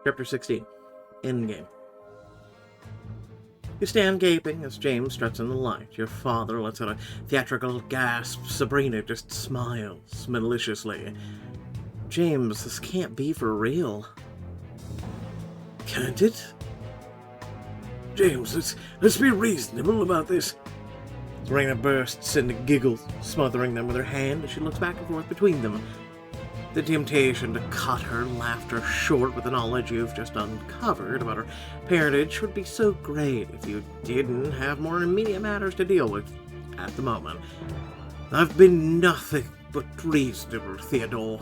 Chapter 16. Endgame. You stand gaping as James struts in the light. Your father lets out a theatrical gasp. Sabrina just smiles maliciously. James, this can't be for real. Can't it? James, let's be reasonable about this. Sabrina bursts into giggles, smothering them with her hand as she looks back and forth between them. The temptation to cut her laughter short with the knowledge you've just uncovered about her parentage would be so great if you didn't have more immediate matters to deal with at the moment. I've been nothing but reasonable, Theodore.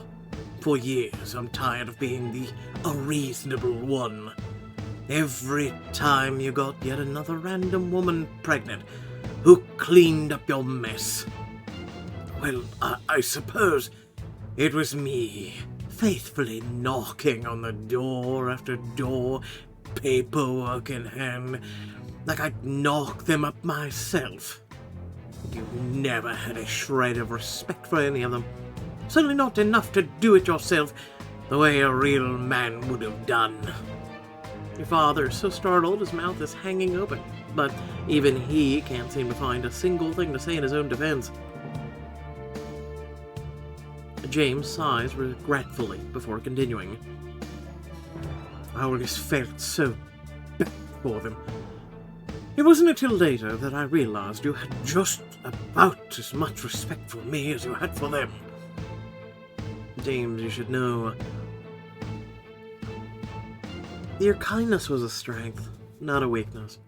For years, I'm tired of being the unreasonable one. Every time you got yet another random woman pregnant who cleaned up your mess. Well, I suppose it was me, faithfully knocking on the door after door, paperwork in hand, like I'd knock them up myself. You never had a shred of respect for any of them. Certainly not enough to do it yourself the way a real man would have done. Your father is so startled his mouth is hanging open, but even he can't seem to find a single thing to say in his own defense. James sighs regretfully before continuing. I always felt so bad for them. It wasn't until later that I realized you had Just about as much respect for me as you had for them. James, you should know. Your kindness was a strength, not a weakness.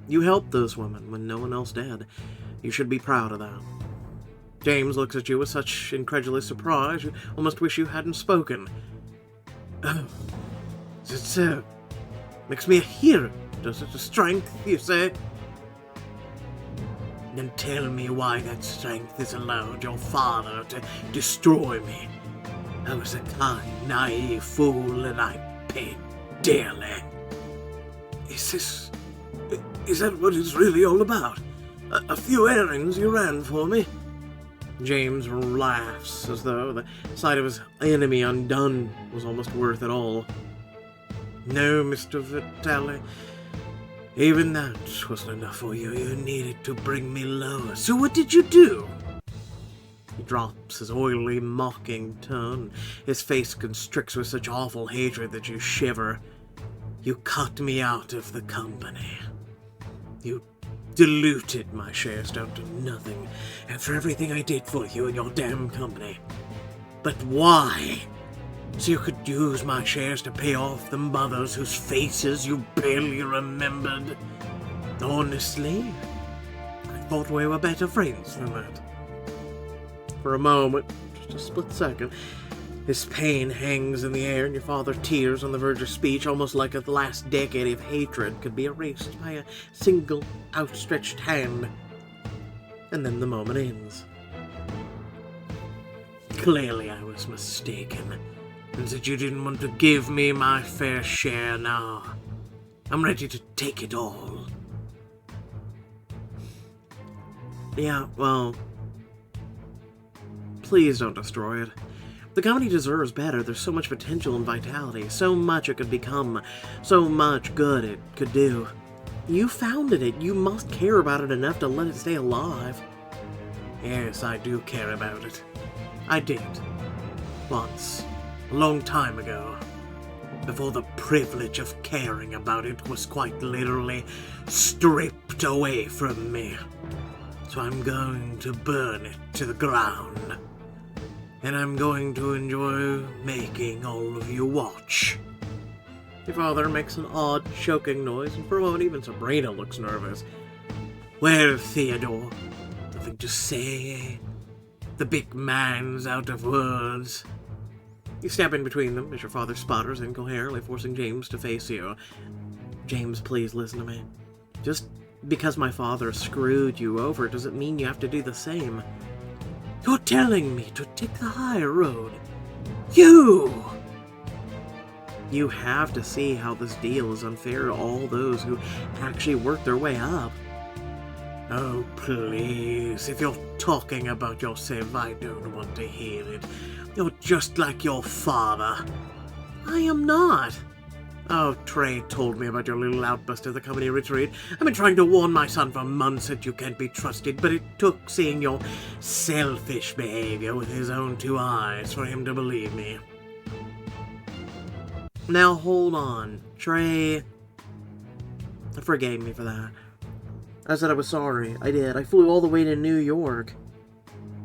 You helped those women when no one else did. You should be proud of that. James looks at you with such incredulous surprise, you almost wish you hadn't spoken. Oh, is it so? Makes me a hero, does it? A strength, you say? Then tell me why that strength has allowed your father to destroy me. I was a kind, naive fool, and I paid dearly. Is that what it's really all about? A few errands you ran for me? James laughs as though the sight of his enemy undone was almost worth it all. No, Mr. Vitale. Even that wasn't enough for you. You needed to bring me lower. So what did you do? He drops his oily, mocking tone. His face constricts with such awful hatred that you shiver. You cut me out of the company. You diluted my shares down to nothing after everything I did for you and your damn company. But why? So you could use my shares to pay off the mothers whose faces you barely remembered. Honestly, I thought we were better friends than that. For a moment, just a split second, his pain hangs in the air and your father tears on the verge of speech, almost like the last decade of hatred could be erased by a single outstretched hand. And then the moment ends. Clearly I was mistaken, and that you didn't want to give me my fair share now. I'm ready to take it all. Yeah, well, please don't destroy it. The company deserves better. There's so much potential and vitality, so much it could become, so much good it could do. You founded it. You must care about it enough to let it stay alive. Yes, I do care about it. I did. Once. A long time ago. Before the privilege of caring about it was quite literally stripped away from me. So I'm going to burn it to the ground. And I'm going to enjoy making all of you watch. Your father makes an odd, choking noise, and for a moment even Sabrina looks nervous. Well, Theodore, nothing to say. The big man's out of words. You step in between them as your father sputters incoherently, forcing James to face you. James, please listen to me. Just because my father screwed you over doesn't mean you have to do the same. You're telling me to take the higher road. You! You have to see how this deal is unfair to all those who actually work their way up. Oh, please. If you're talking about yourself, I don't want to hear it. You're just like your father. I am not. Oh, Trey told me about your little outburst at the company retreat. I've been trying to warn my son for months that you can't be trusted, but it took seeing your selfish behavior with his own 2 eyes for him to believe me. Now hold on. Trey forgave me for that. I said I was sorry. I did. I flew all the way to New York.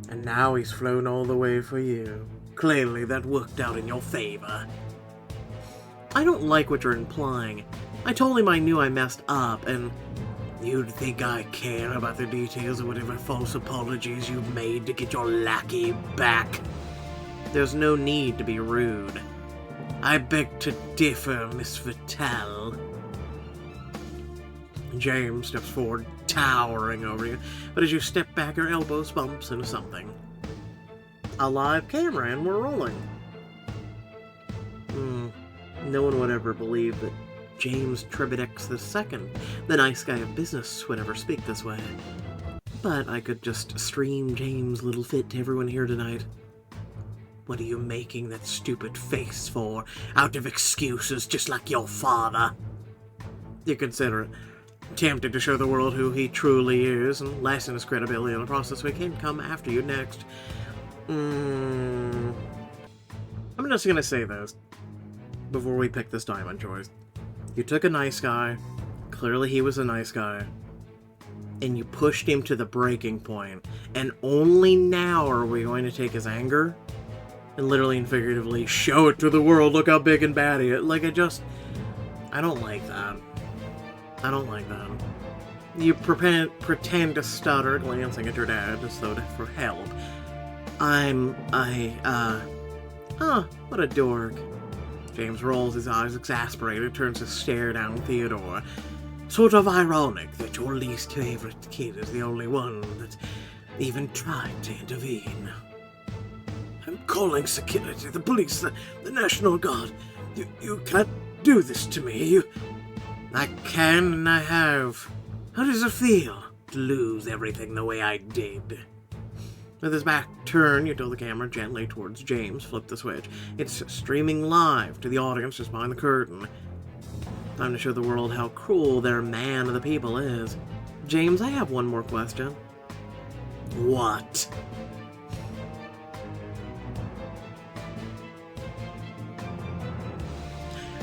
And now he's flown all the way for you. Clearly that worked out in your favor. I don't like what you're implying. I told him I knew I messed up, and you'd think I care about the details of whatever false apologies you made to get your lackey back. There's no need to be rude. I beg to differ, Miss Vitale. James steps forward, towering over you, but as you step back, your elbows bumps into something. A live camera, and we're rolling. No one would ever believe that James Tribidex II, the nice guy of business, would ever speak this way. But I could just stream James' little fit to everyone here tonight. What are you making that stupid face for? Out of excuses, just like your father? You're considerate. Tempted to show the world who he truly is and lessen his credibility in the process. We can come after you next. I'm just gonna say this before we pick this diamond choice. You took a nice guy, clearly he was a nice guy, and you pushed him to the breaking point, and only now are we going to take his anger and literally and figuratively show it to the world. Look how big and bad he is. Like, I don't like that. I don't like that. You pretend to stutter, glancing at your dad as though for help. What a dork. James rolls his eyes, exasperated, turns to stare down Theodore. Sort of ironic that your least favorite kid is the only one that even tried to intervene. I'm calling security, the police, the National Guard. You can't do this to me. I can and I have. How does it feel to lose everything the way I did? With his back turned, you tilt the camera gently towards James, flip the switch. It's streaming live to the audience just behind the curtain. Time to show the world how cruel their man of the people is. James, I have one more question. What?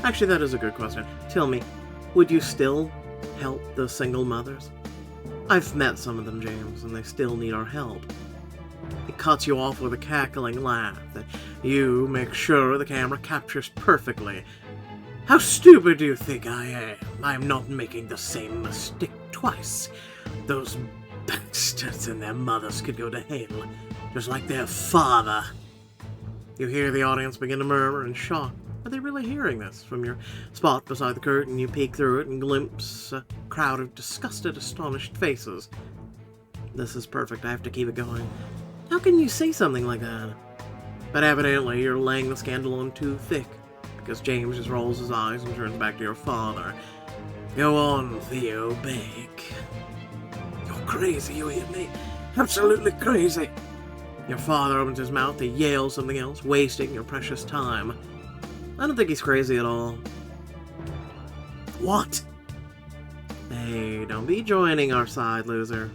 Actually, that is a good question. Tell me, would you still help those single mothers? I've met some of them, James, and they still need our help. He cuts you off with a cackling laugh that you make sure the camera captures perfectly. How stupid do you think I am? I'm not making the same mistake twice. Those bastards and their mothers could go to hell, just like their father. You hear the audience begin to murmur in shock. Are they really hearing this? From your spot beside the curtain, you peek through it and glimpse a crowd of disgusted, astonished faces. This is perfect. I have to keep it going. How can you say something like that? But evidently, you're laying the scandal on too thick, because James just rolls his eyes and turns back to your father. Go on, Theo, beg. You're crazy, you hear me? Absolutely crazy. Your father opens his mouth to yell something else, wasting your precious time. I don't think he's crazy at all. What? Hey, don't be joining our side, loser.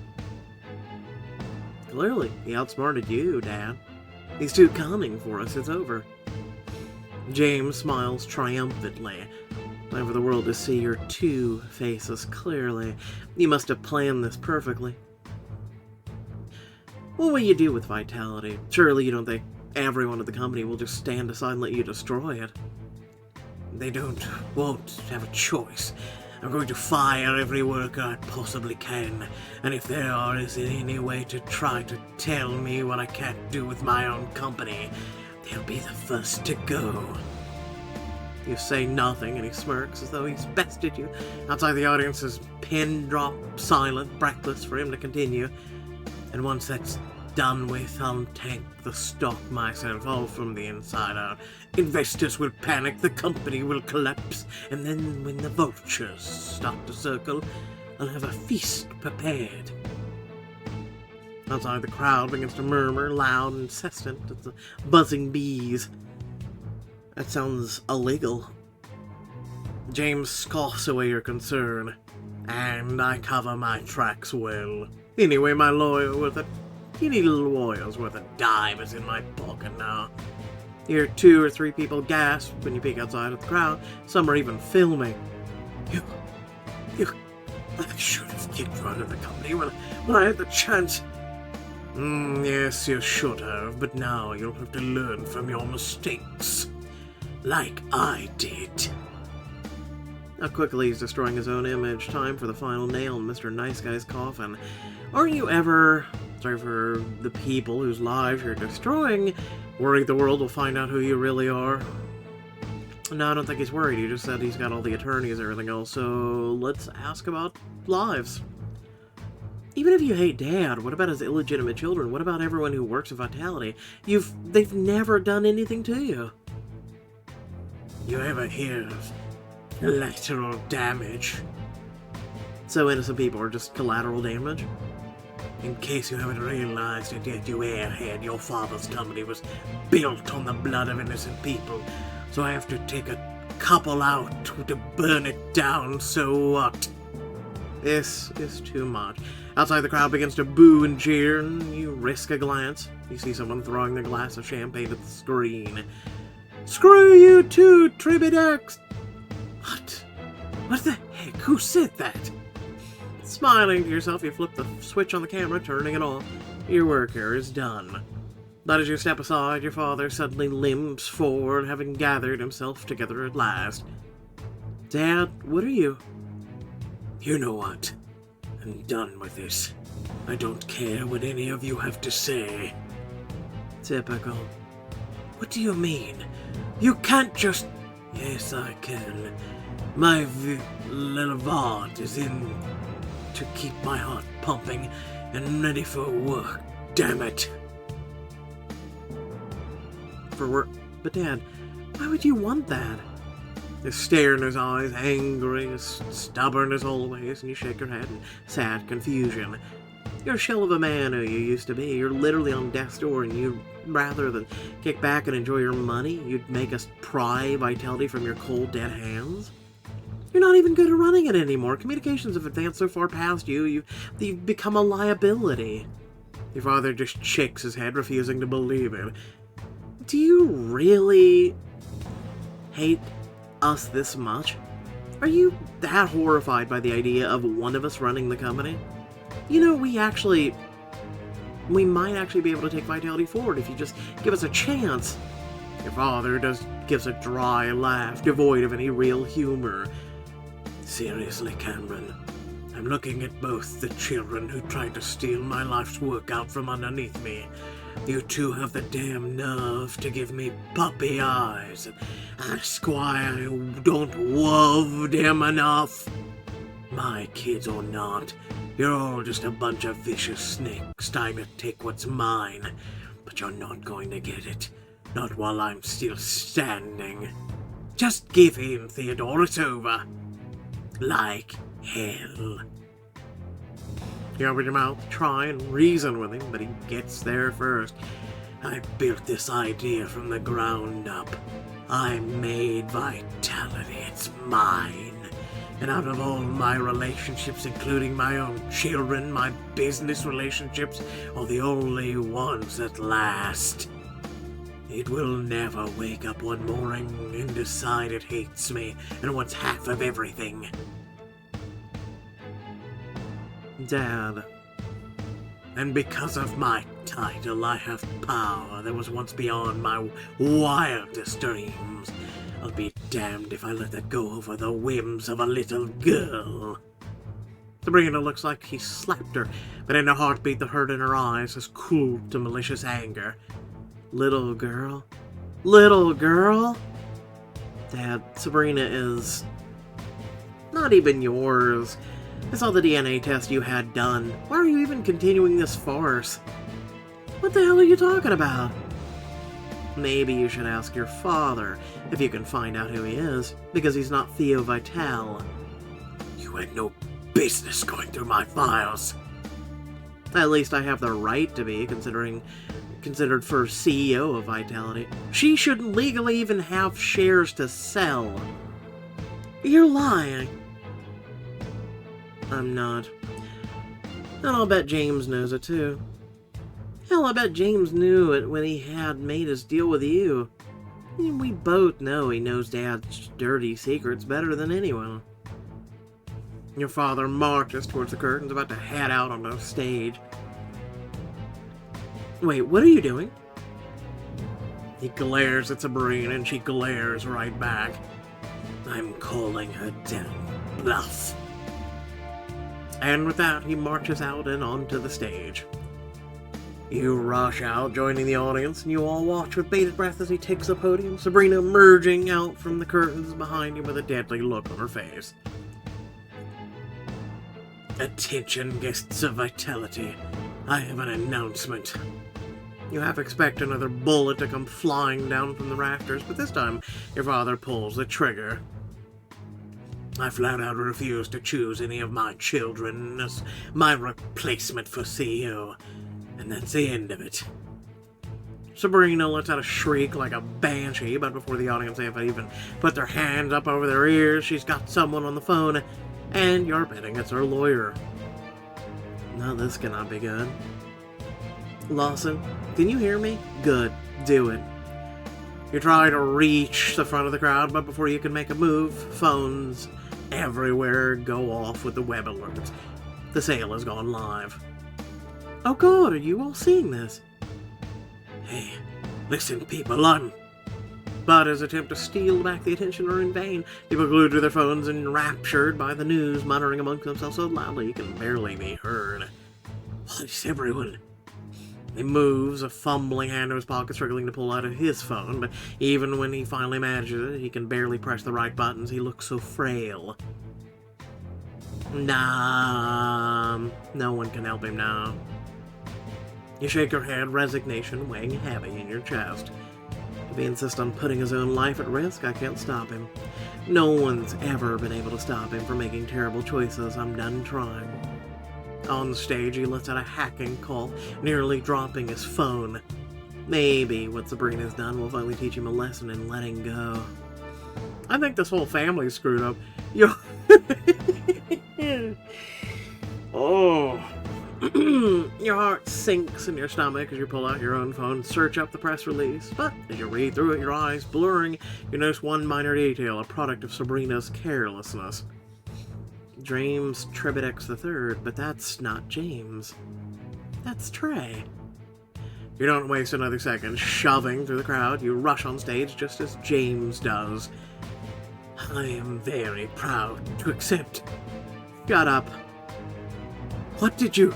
Clearly, he outsmarted you, Dad. He's too cunning for us. It's over. James smiles triumphantly. Time for the world to see your 2 faces clearly. You must have planned this perfectly. What will you do with Vitality? Surely you don't think everyone at the company will just stand aside and let you destroy it. They won't have a choice. I'm going to fire every worker I possibly can, and if there is any way to try to tell me what I can't do with my own company, they'll be the first to go. You say nothing, and he smirks as though he's bested you. Outside, the audience is pin drop, silent, breathless for him to continue. And once that's done with, I'll tank the stock myself, all from the inside out. Investors will panic, the company will collapse, and then when the vultures start to circle, I'll have a feast prepared. Outside, the crowd begins to murmur, loud and insistent. It's the buzzing bees. That sounds illegal. James scoffs away your concern, and I cover my tracks well. Anyway, my lawyer with a teeny little lawyer's worth a dime is in my pocket now. You hear 2 or 3 people gasp when you peek outside at the crowd. Some are even filming. I should have kicked you out of the company when I had the chance. Yes, you should have, but now you'll have to learn from your mistakes. Like I did. How quickly he's destroying his own image. Time for the final nail in Mr. Nice Guy's coffin. Aren't you ever, sorry for the people whose lives you're destroying, worried the world will find out who you really are? No, I don't think he's worried. He just said he's got all the attorneys and everything else, so let's ask about lives. Even if you hate Dad, what about his illegitimate children? What about everyone who works at Vitality? They've never done anything to you. You ever hear of collateral damage? So innocent people are just collateral damage? In case you haven't realized it yet, you airhead, your father's company was built on the blood of innocent people. So I have to take a couple out to burn it down, so what? This is too much. Outside, the crowd begins to boo and jeer, and you risk a glance. You see someone throwing the glass of champagne at the screen. Screw you too, Tribidex! What? What the heck? Who said that? Smiling to yourself, you flip the switch on the camera, turning it off. Your work here is done. But as you step aside, your father suddenly limps forward, having gathered himself together at last. Dad, what are you? You know what? I'm done with this. I don't care what any of you have to say. Typical. What do you mean? You can't just... Yes, I can. My little Vaught is in to keep my heart pumping and ready for work. Damn it. For work? But Dad, why would you want that? The stare in his eyes, angry, as stubborn as always, and you shake your head in sad confusion. You're a shell of a man who you used to be. You're literally on death's door, and you, rather than kick back and enjoy your money, you'd make us pry Vitality from your cold, dead hands? You're not even good at running it anymore. Communications have advanced so far past you, you've become a liability. Your father just shakes his head, refusing to believe it. Do you really hate us this much? Are you that horrified by the idea of one of us running the company? You know, we might actually be able to take Vitality forward if you just give us a chance. Your father gives a dry laugh, devoid of any real humor. Seriously, Cameron, I'm looking at both the children who tried to steal my life's work out from underneath me. You two have the damn nerve to give me puppy eyes and ask why I don't love them enough. My kids or not, you're all just a bunch of vicious snakes trying to take what's mine. But you're not going to get it. Not while I'm still standing. Just give in, Theodore, it's over. Like hell. You open your mouth, try and reason with him, but he gets there first. I built this idea from the ground up. I made Vitality, it's mine. And out of all my relationships, including my own children, my business relationships are the only ones that last. It will never wake up one morning and decide it hates me and wants half of everything. Dad. And because of my title, I have power that was once beyond my wildest dreams. I'll be damned if I let that go over the whims of a little girl. Sabrina looks like he slapped her, but in a heartbeat the hurt in her eyes has cooled to malicious anger. Little girl? Little girl? Dad, Sabrina is not even yours. I saw the DNA test you had done. Why are you even continuing this farce? What the hell are you talking about? Maybe you should ask your father, if you can find out who he is, because he's not Theo Vital. You had no business going through my files. At least I have the right to be, considered first CEO of Vitality. She shouldn't legally even have shares to sell. You're lying. I'm not. And I'll bet James knows it too. Hell, I bet James knew it when he had made his deal with you. And we both know he knows Dad's dirty secrets better than anyone. Your father marches towards the curtains, about to head out on the stage. Wait, what are you doing? He glares at Sabrina, and she glares right back. I'm calling her down. Bluff. And with that, he marches out and onto the stage. You rush out, joining the audience, and you all watch with bated breath as he takes the podium, Sabrina emerging out from the curtains behind him with a deadly look on her face. Attention, guests of Vitality. I have an announcement. You half expect another bullet to come flying down from the rafters, but this time your father pulls the trigger. I flat out refuse to choose any of my children as my replacement for CEO, and that's the end of it. Sabrina lets out a shriek like a banshee, but before the audience have even put their hands up over their ears, she's got someone on the phone, and you're betting it's her lawyer. Now this cannot be good. Lawson, can you hear me? Good. Do it. You try to reach the front of the crowd, but before you can make a move, phones everywhere go off with the web alerts. The sale has gone live. Oh God, are you all seeing this? Hey, listen, people, But his attempt to steal back the attention are in vain. People glued to their phones, enraptured by the news, muttering amongst themselves so loudly you can barely be heard. What is everyone? He moves, a fumbling hand to his pocket, struggling to pull out of his phone, but even when he finally manages it, he can barely press the right buttons. He looks so frail. Nah, no one can help him now. You shake your head, resignation weighing heavy in your chest. If he insists on putting his own life at risk, I can't stop him. No one's ever been able to stop him from making terrible choices. I'm done trying. On the stage, he lets out a hacking call, nearly dropping his phone. Maybe what Sabrina's done will finally teach him a lesson in letting go. I think this whole family's screwed up. Oh. Your heart sinks in your stomach as you pull out your own phone and search up the press release. But as you read through it, your eyes blurring, you notice one minor detail, a product of Sabrina's carelessness. James Tribedex III, but that's not James. That's Trey. You don't waste another second shoving through the crowd. You rush on stage just as James does. I am very proud to accept. Shut up. What did you...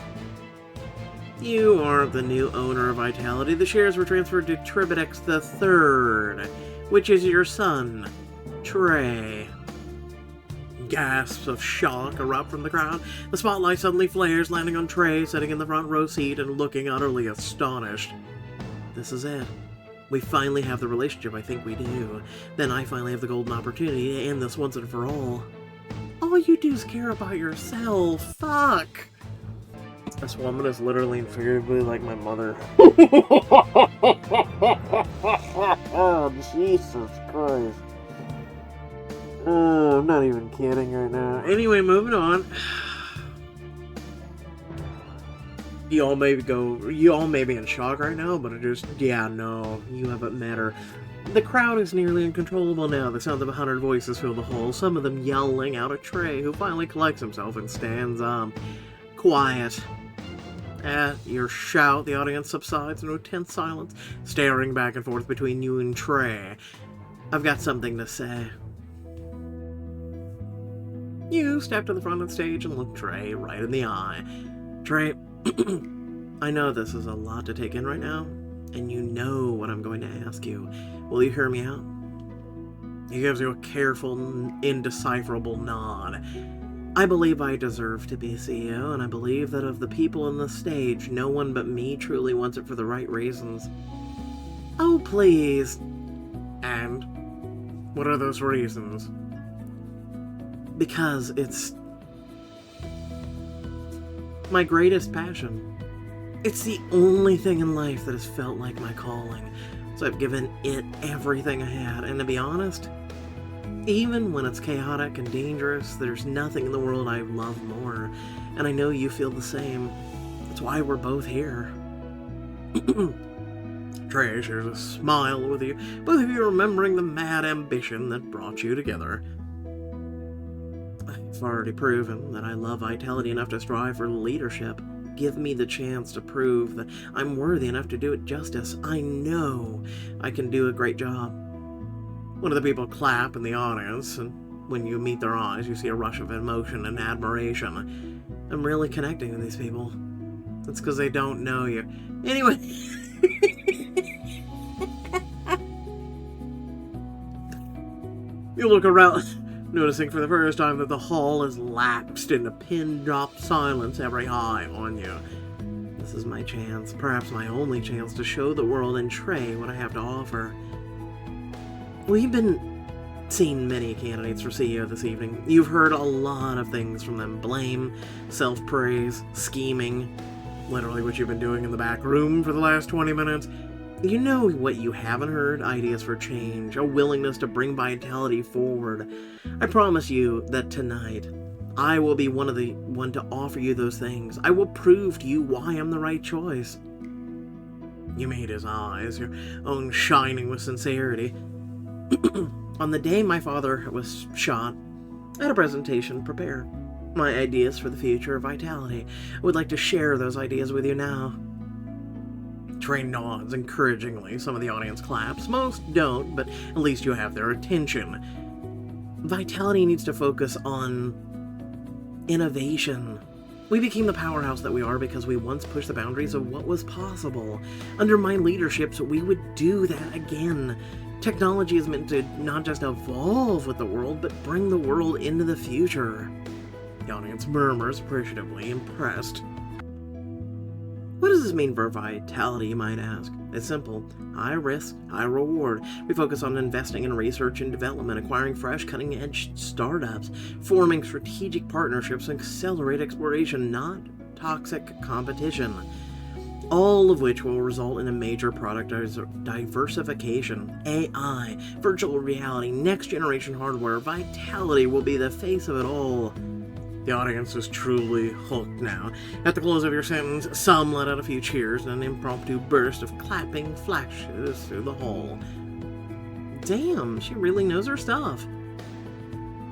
You are the new owner of Vitality. The shares were transferred to Tribedex III, which is your son, Trey. Gasps of shock erupt from the crowd. The spotlight suddenly flares, landing on Trey, sitting in the front row seat and looking utterly astonished. This is it. We finally have the relationship I think we do. Then I finally have the golden opportunity to end this once and for all. All you do is care about yourself. Fuck! This woman is literally and figuratively like my mother. Oh, Jesus Christ. I'm not even kidding right now. Anyway, moving on. You all may be in shock right now, but it just, yeah, no, you haven't met her. The crowd is nearly uncontrollable now. The sound of 100 voices fill the hall, some of them yelling out at Trey, who finally collects himself and stands up. Quiet. At your shout, the audience subsides into a tense silence, staring back and forth between you and Trey. I've got something to say. You step to the front of the stage and look Trey right in the eye. Trey, I know this is a lot to take in right now, and you know what I'm going to ask you. Will you hear me out? He gives you a careful, indecipherable nod. I believe I deserve to be CEO, and I believe that of the people on the stage, no one but me truly wants it for the right reasons. Oh, please. And what are those reasons? Because it's my greatest passion. It's the only thing in life that has felt like my calling. So I've given it everything I had. And to be honest, Even when it's chaotic and dangerous, there's nothing in the world I love more, and I know you feel the same. That's why we're both here. Trey shares a smile with you, both of you remembering the mad ambition that brought you together. I've already proven that I love Vitality enough to strive for leadership. Give me the chance to prove that I'm worthy enough to do it justice. I know I can do a great job. One of the people clap in the audience, and when you meet their eyes, you see a rush of emotion and admiration. I'm really connecting with these people. That's because they don't know you. Anyway... You look around, noticing for the first time that the hall has lapsed into pin-drop silence every high on you. This is my chance, perhaps my only chance, to show the world and Trey what I have to offer. We've been seeing many candidates for CEO this evening. You've heard a lot of things from them. Blame, self-praise, scheming. Literally what you've been doing in the back room for the last 20 minutes. You know what you haven't heard? Ideas for change, a willingness to bring Vitality forward. I promise you that tonight, I will be one to offer you those things. I will prove to you why I'm the right choice. You meet his eyes, your own shining with sincerity. On the day my father was shot, I had a presentation prepared. My ideas for the future of Vitality. I would like to share those ideas with you now. Trey nods encouragingly. Some of the audience claps. Most don't, but at least you have their attention. Vitality needs to focus on innovation. We became the powerhouse that we are because we once pushed the boundaries of what was possible. Under my leadership, so we would do that again. Technology is meant to not just evolve with the world, but bring the world into the future. The audience murmurs, appreciatively impressed. What does this mean for Vitality, you might ask? It's simple. High risk, high reward. We focus on investing in research and development, acquiring fresh, cutting-edge startups, forming strategic partnerships, and accelerate exploration, not toxic competition. All of which will result in a major product diversification. AI, virtual reality, next-generation hardware. Vitality will be the face of it all. The audience is truly hooked now. At the close of your sentence, some let out a few cheers and an impromptu burst of clapping flashes through the hall. Damn, she really knows her stuff.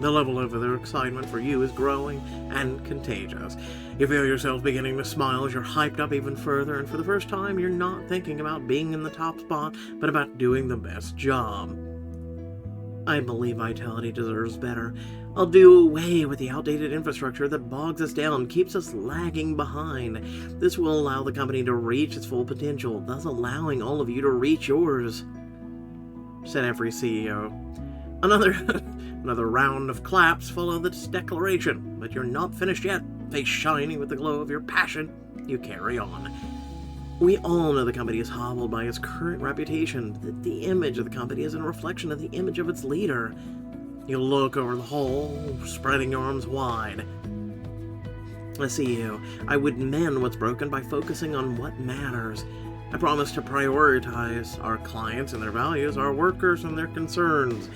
The level of their excitement for you is growing and contagious. You feel yourself beginning to smile as you're hyped up even further, and for the first time, you're not thinking about being in the top spot, but about doing the best job. I believe Vitality deserves better. I'll do away with the outdated infrastructure that bogs us down, keeps us lagging behind. This will allow the company to reach its full potential, thus allowing all of you to reach yours, said every CEO. Another round of claps followed this declaration, but you're not finished yet. Face shining with the glow of your passion, you carry on. We all know the company is hobbled by its current reputation, that the image of the company is a reflection of the image of its leader. You look over the hall, spreading your arms wide. As CEO, I would mend what's broken by focusing on what matters. I promise to prioritize our clients and their values, our workers and their concerns.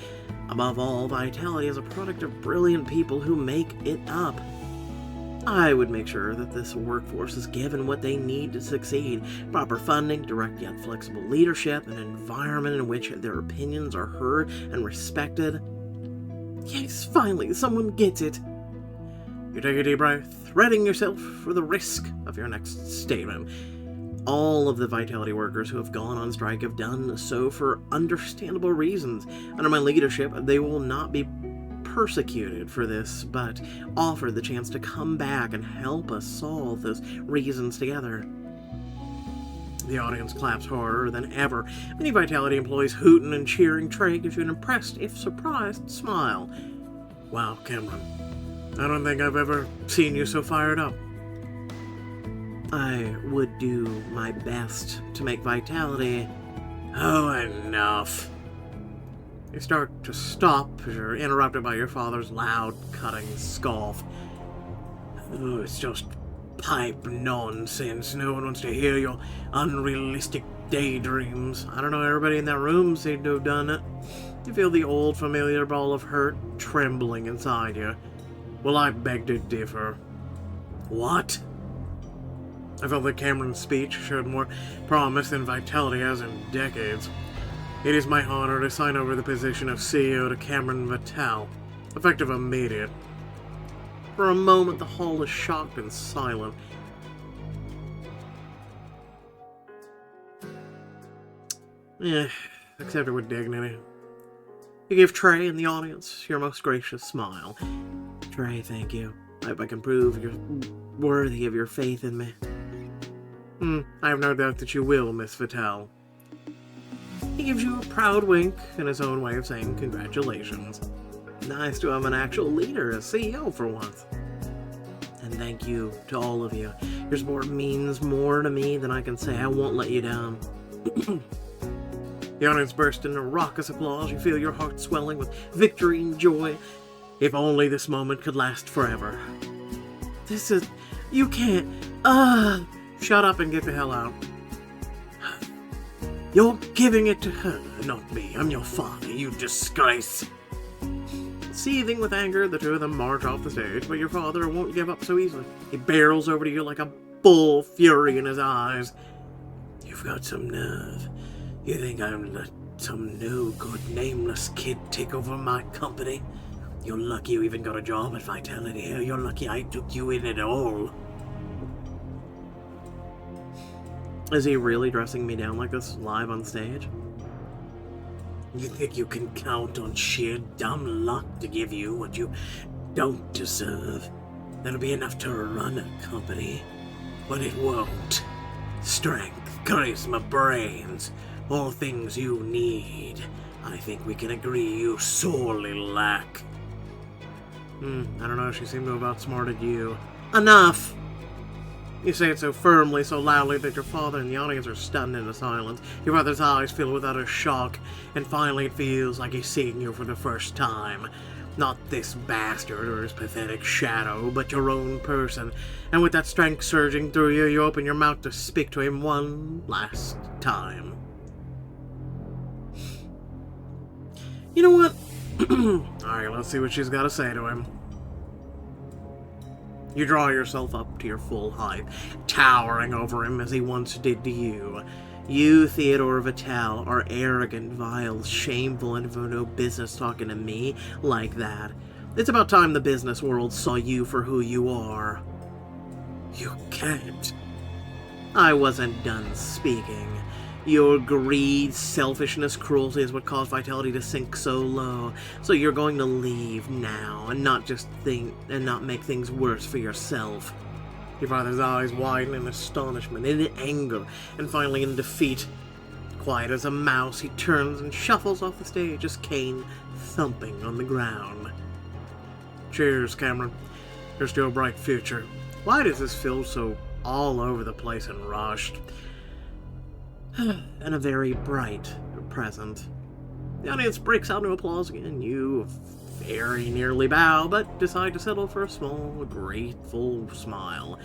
Above all, Vitality is a product of brilliant people who make it up. I would make sure that this workforce is given what they need to succeed. Proper funding, direct yet flexible leadership, an environment in which their opinions are heard and respected. Yes, finally, someone gets it. You take a deep breath, readying yourself for the risk of your next statement. All of the Vitality workers who have gone on strike have done so for understandable reasons. Under my leadership, they will not be persecuted for this, but offered the chance to come back and help us solve those reasons together. The audience claps harder than ever. Many Vitality employees hooting and cheering. Trey gives you an impressed, if surprised, smile. Wow, Cameron. I don't think I've ever seen you so fired up. I would do my best to make Vitality... Oh, enough. You start to stop as you're interrupted by your father's loud, cutting scoff. Oh, it's just pipe nonsense. No one wants to hear your unrealistic daydreams. I don't know, everybody in that room seemed to have done it. You feel the old familiar ball of hurt trembling inside you. Well, I beg to differ. What? I felt that Cameron's speech showed more promise than vitality has in decades. It is my honor to sign over the position of CEO to Cameron Vitale, effective immediate. For a moment, the hall is shocked and silent. Accept it with dignity. You give Trey and the audience your most gracious smile. Trey, thank you. I hope I can prove you're worthy of your faith in me. I have no doubt that you will, Miss Vitale. He gives you a proud wink in his own way of saying congratulations. Nice to have an actual leader as CEO for once. And thank you to all of you. Your support means more to me than I can say. I won't let you down. The audience burst into raucous applause. You feel your heart swelling with victory and joy. If only this moment could last forever. You can't. Shut up and get the hell out. You're giving it to her, not me. I'm your father, you disgrace. Seething with anger, the two of them march off the stage, but your father won't give up so easily. He barrels over to you like a bull, fury in his eyes. You've got some nerve. You think I'm some no-good, nameless kid take over my company? You're lucky you even got a job at Vitality here. You're lucky I took you in at all. Is he really dressing me down like this live on stage? You think you can count on sheer dumb luck to give you what you don't deserve? That'll be enough to run a company, but it won't. Strength, charisma, brains, all things you need. I think we can agree you sorely lack. I don't know, she seemed to have outsmarted you. Enough! You say it so firmly, so loudly, that your father and the audience are stunned into silence. Your mother's eyes fill with utter shock, and finally it feels like he's seeing you for the first time. Not this bastard or his pathetic shadow, but your own person. And with that strength surging through you, you open your mouth to speak to him one last time. You know what? Alright, let's see what she's got to say to him. You draw yourself up to your full height, towering over him as he once did to you. You, Theodore Vitale, are arrogant, vile, shameful, and have no business talking to me like that. It's about time the business world saw you for who you are. You can't. I wasn't done speaking. Your greed, selfishness, cruelty is what caused Vitality to sink so low. So you're going to leave now, and not make things worse for yourself. Your father's eyes widen in astonishment, in anger, and finally in defeat. Quiet as a mouse, he turns and shuffles off the stage, his cane thumping on the ground. Cheers, Cameron. Here's to a bright future. Why does this feel so all over the place and rushed? And a very bright present. The audience breaks out into applause again. You very nearly bow, but decide to settle for a small, grateful smile.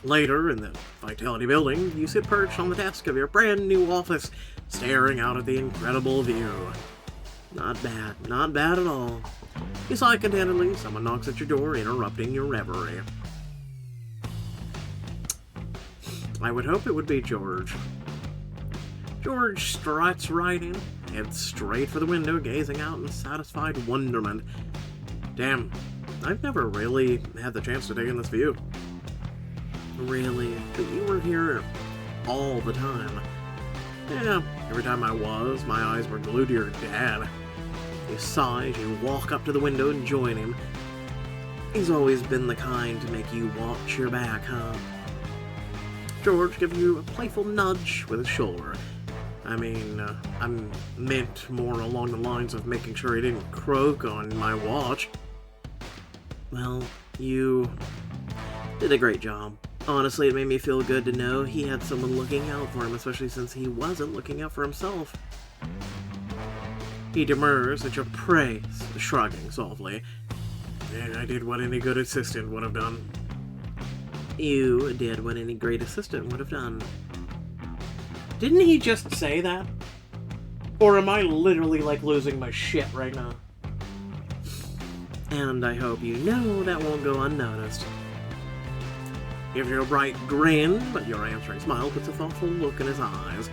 Later, in the Vitality building, you sit perched on the desk of your brand new office, staring out at the incredible view. Not bad at all. You sigh contentedly, someone knocks at your door, interrupting your reverie. I would hope it would be George. George struts right in, heads straight for the window, gazing out in satisfied wonderment. Damn, I've never really had the chance to take in this view. Really? But you were here all the time. Yeah, every time I was, my eyes were glued to your dad. You sigh as you walk up to the window and join him. He's always been the kind to make you watch your back, huh? George gives you a playful nudge with his shoulder. I mean, I'm meant more along the lines of making sure he didn't croak on my watch. Well, you did a great job. Honestly, it made me feel good to know he had someone looking out for him, especially since he wasn't looking out for himself. He demurs at your praise, shrugging softly. And I did what any good assistant would have done. You did what any great assistant would have done. Didn't he just say that? Or am I literally, like, losing my shit right now? And I hope you know that won't go unnoticed. If your bright grin, but your answering smile puts a thoughtful look in his eyes.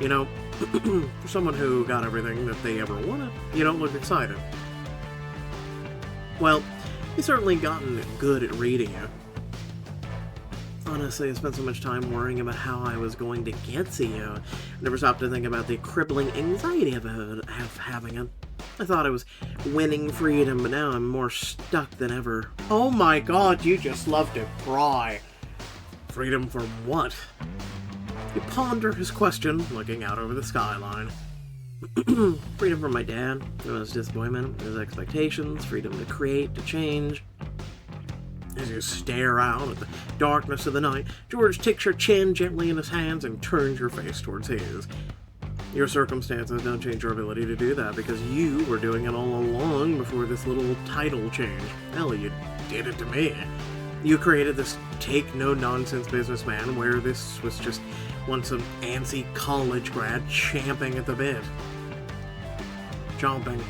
You know, for someone who got everything that they ever wanted, you don't look excited. Well, you've certainly gotten good at reading it. Honestly, I spent so much time worrying about how I was going to get to you. I never stopped to think about the crippling anxiety of having it. I thought I was winning freedom, but now I'm more stuck than ever. Oh my god, you just love to cry. Freedom from what? You ponder his question, looking out over the skyline. Freedom from my dad, from his disappointment, his expectations, freedom to create, to change. As you stare out at the darkness of the night, George takes your chin gently in his hands and turns your face towards his. Your circumstances don't change your ability to do that, because you were doing it all along before this little title change. Hell, you did it to me. You created this take-no-nonsense businessman where this was just once an antsy college grad champing at the bit. Chomping.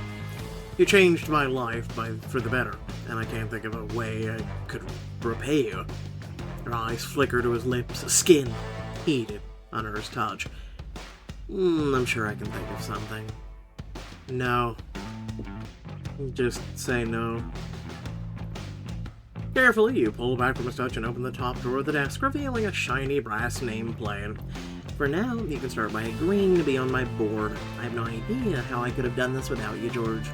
You changed my life for the better, and I can't think of a way I could repay you. Her eyes flicker to his lips, skin heated under his touch. I'm sure I can think of something. No. Just say no. Carefully, you pull back from his touch and open the top drawer of the desk, revealing a shiny brass nameplate. For now, you can start by agreeing to be on my board. I have no idea how I could have done this without you, George.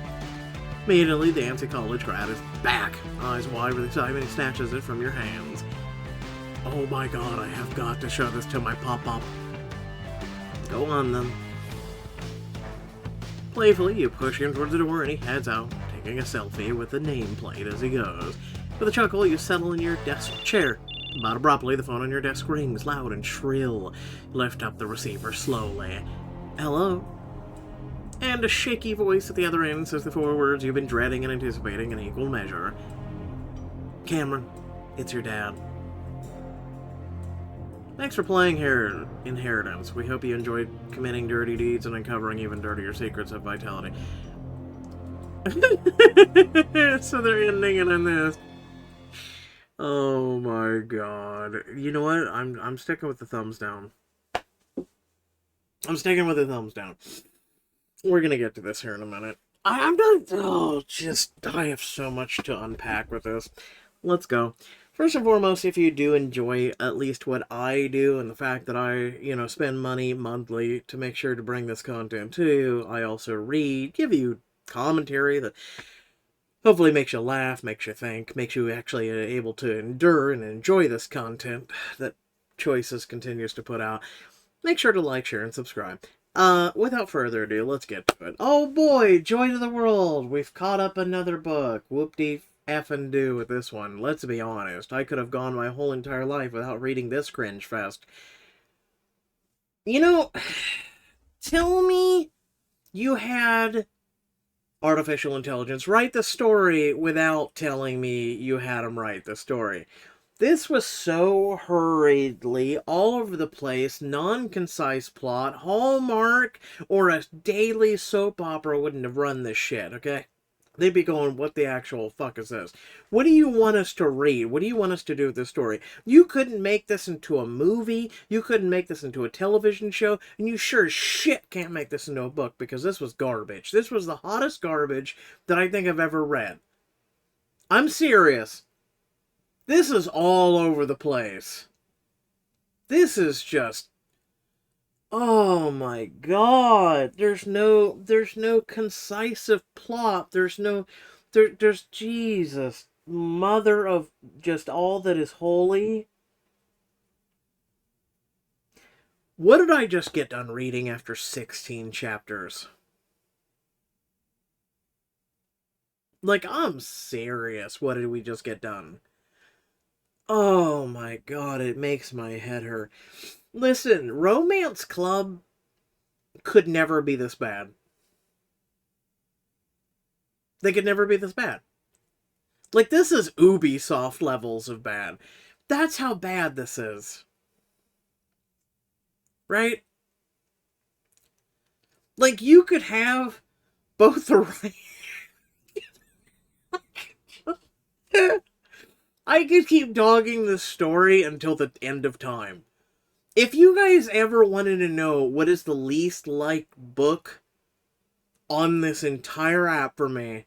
Immediately, the antsy college grad is back. Eyes wide with excitement, he snatches it from your hands. Oh my god, I have got to show this to my pop-up. Go on, then. Playfully, you push him towards the door and he heads out, taking a selfie with the nameplate as he goes. With a chuckle, you settle in your desk chair. About abruptly, the phone on your desk rings loud and shrill. You lift up the receiver slowly. Hello? And a shaky voice at the other end says the 4 words you've been dreading and anticipating in equal measure. Cameron, it's your dad. Thanks for playing here, Inheritance. We hope you enjoyed committing dirty deeds and uncovering even dirtier secrets of vitality. So they're ending it in this. Oh my god. You know what? I'm sticking with the thumbs down. I'm sticking with the thumbs down. We're gonna get to this here in a minute. I'm done. Oh, I have so much to unpack with this. Let's go. First and foremost, if you do enjoy at least what I do and the fact that I, spend money monthly to make sure to bring this content to you, I also give you commentary that hopefully makes you laugh, makes you think, makes you actually able to endure and enjoy this content that Choices continues to put out. Make sure to like, share, and subscribe. Without further ado, let's get to it. Oh boy, joy to the world! We've caught up another book. Whoop-de-effing-do with this one. Let's be honest, I could have gone my whole entire life without reading this cringe fest. Tell me you had artificial intelligence write the story without telling me you had him write the story. This was so hurriedly, all over the place, non-concise plot. Hallmark or a daily soap opera wouldn't have run this shit, okay? They'd be going, what the actual fuck is this? What do you want us to read? What do you want us to do with this story? You couldn't make this into a movie. You couldn't make this into a television show. And you sure as shit can't make this into a book, because this was garbage. This was the hottest garbage that I think I've ever read. I'm serious. This is all over the place. This is just... Oh my god. There's no concisive plot. There's Jesus, mother of just all that is holy. What did I just get done reading after 16 chapters? Like, I'm serious. What did we just get done? Oh my god, it makes my head hurt. Listen, Romance Club could never be this bad. They could never be this bad. Like, this is Ubisoft levels of bad. That's how bad this is. Right? Like, you could have both the right... I could keep dogging this story until the end of time. If you guys ever wanted to know what is the least liked book on this entire app for me,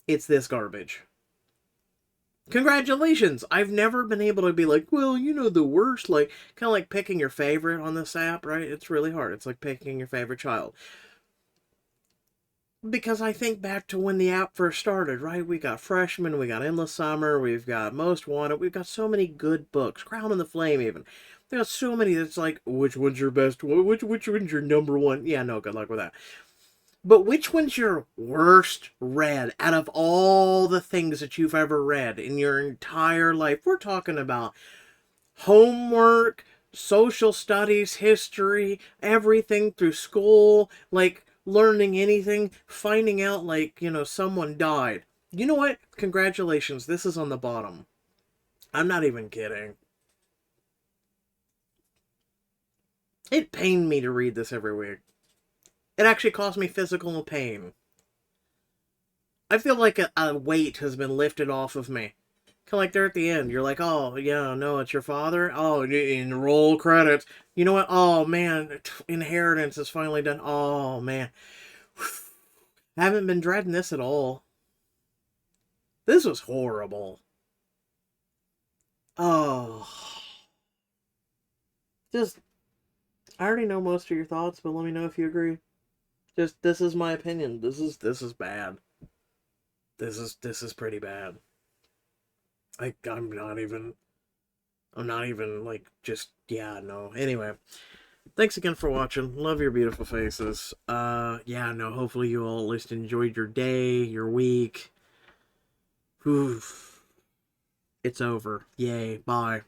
it's this garbage. Congratulations! I've never been able to be like, well, you know, the worst, like, kind of like picking your favorite on this app, right? It's really hard. It's like picking your favorite child. Because I think back to when the app first started, right? We got Freshman, we got Endless Summer, we've got Most Wanted, we've got so many good books. Crown and the Flame, even. We got so many that's like, which one's your best one? Which one's your number one? Yeah, no, good luck with that. But which one's your worst read out of all the things that you've ever read in your entire life? We're talking about homework, social studies, history, everything through school, like learning anything, finding out, like, you know, someone died. You know what? Congratulations, this is on the bottom. I'm not even kidding. It pained me to read this every week. It actually caused me physical pain. I feel like a weight has been lifted off of me. Kind of like there at the end. You're like, oh, yeah, no, it's your father. Oh, in roll credits. You know what? Oh, man, Inheritance is finally done. Oh, man. I haven't been dreading this at all. This was horrible. Oh. Just, I already know most of your thoughts, but let me know if you agree. Just, this is my opinion. This is bad. This is pretty bad. I'm not even, like, just, yeah, no. Anyway, thanks again for watching. Love your beautiful faces. Yeah, no, hopefully you all at least enjoyed your day, your week. Oof. It's over. Yay. Bye.